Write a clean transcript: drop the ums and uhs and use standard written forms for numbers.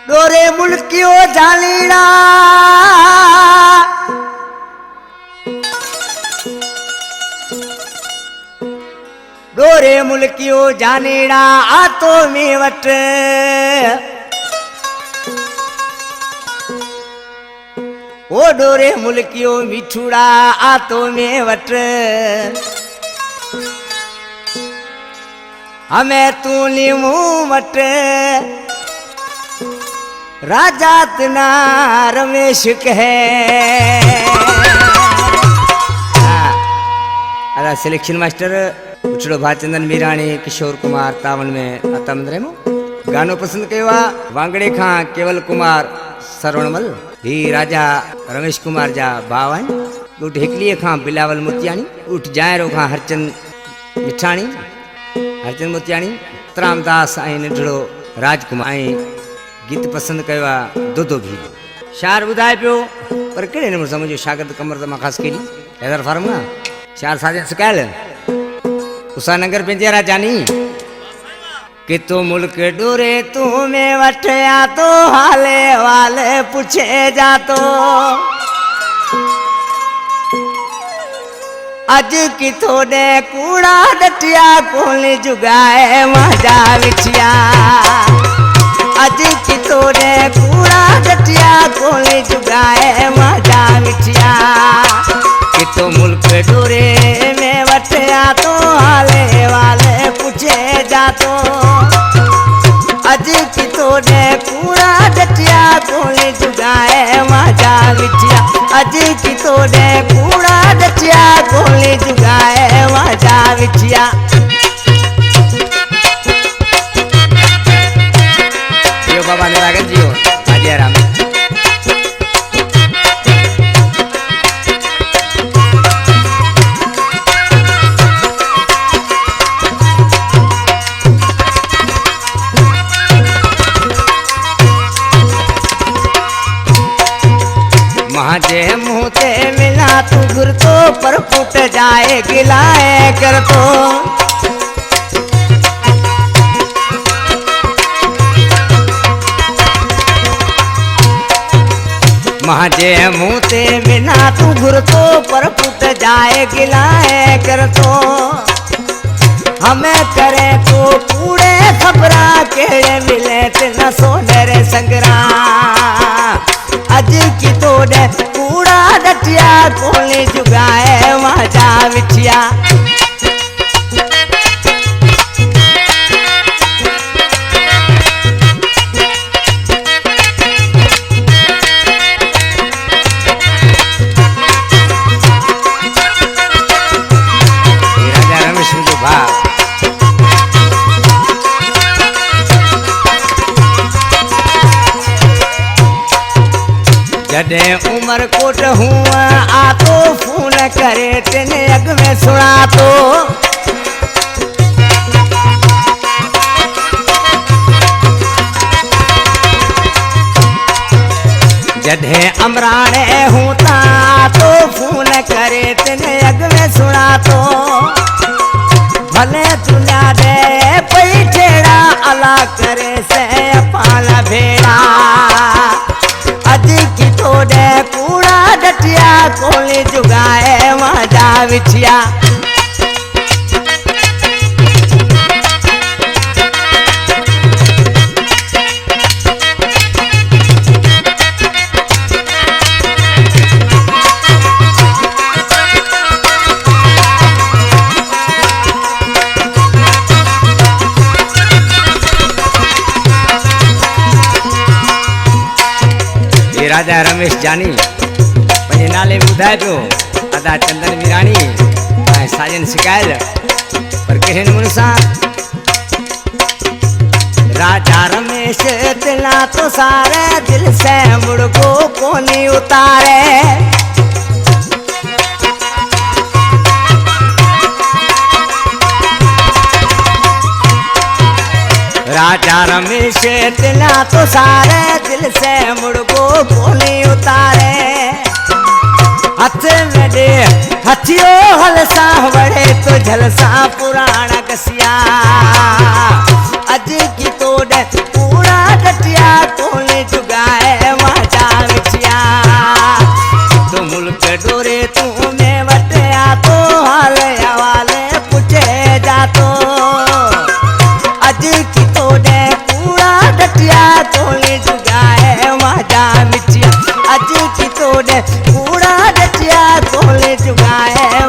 डोरे मुल्कियो जालीड़ा डोरे मुल्कियो जानेड़ा आतो में वट ओ डोरे मुल्कियो मिठुड़ा आतो में वट हमें तू लीमू वट राजा तना रमेश कहे अरे सिलेक्शन मास्टर उछड़ो भाचंदन मीराणी किशोर कुमार तावन में अतमंद्रे मो गानो पसंद कयो वांगड़े खां केवल कुमार सरवणमल ही राजा रमेश कुमार जा बावन उठ हिकलीअ खां बिलावल मोतियाणी उठ जायरो खां हरचंद मिठाणी हरचंद मोतियाणी तरामदास ऐं निढड़ो राजकुमार ऐं गीत पसंद कयो दुधो भी शार ॿुधाए पियो पर कहिड़े नमूने समझो शागिर्द कमर त मां ख़ासि कहिड़ी हैदर फार्म ना शार साजन सिकायल उषा नगर पेंजेरा जानी कि तू मुल्क डोरे तू में वठया तो हाले वाले पूछे जातो अज की थोड़े कूड़ा डटिया कोली जुगाए मजा विछिया अज की थोड़े कूड़ा डटिया कोली जुगाए मजा विछिया कि तो मुल्क डोरे में वठया तो हाले वाले पूछे जातो अज की थोड़े कूड़ा डटिया कोली जुगाए मजा विछिया अज की थोड़े कूड़ा डटिया कोली जुगाए मजा विछिया यो बाबा निरागन जियो हाजी राम महाजे मुँह ते मिला तू गुर तो पर फुट जाए गिलाए कर तो महाजे मुँह ते मिला तू गुर तो पर फुट जाए गिलाए कर तो हमें करे तो कूड़े खबरा केड़े मिले न सोनरे संगरा अज की तोड़े कूड़ा डटिया कोली जुगाए मजा विछिया राजा रमेश जो भाव जडे उमर कोट हुआ आतो फोन करे तेने अग में सुना तो जडे अमराने होता तो फोन करे तेने अग में सुना तो भले तुला दे पैठेड़ा अला करे से पाला भेड़ा अज की थोड़े कूड़ा डटिया कोली जुगाए मजा विछिया राजा रमेश जानी पंहिंजे नाले ॿुधाए पियो अदा चंदन मीराणी ऐं साजन सिकायल पर कहिड़े नमूने सां राजा रमेश दिला तो सारे दिल से मुड़को कोनी उतारे राजा रमेश दिला तो सारे दिल से मुड़को कोनी उतारे हाथ हथियो हलसा बड़े तो झलसा पुराना कसिया अज की तोड़ पूरा डटिया कोने जुगाए वाजा विचिया तो मुल्क डोरे तू में वटिया तो हाल हवाले पूछे जातो अज की तोड़े पूरा डटिया कोने जुगाए वाजा विचिया अज की तोड़े पूरा डटिया कोने जुगाए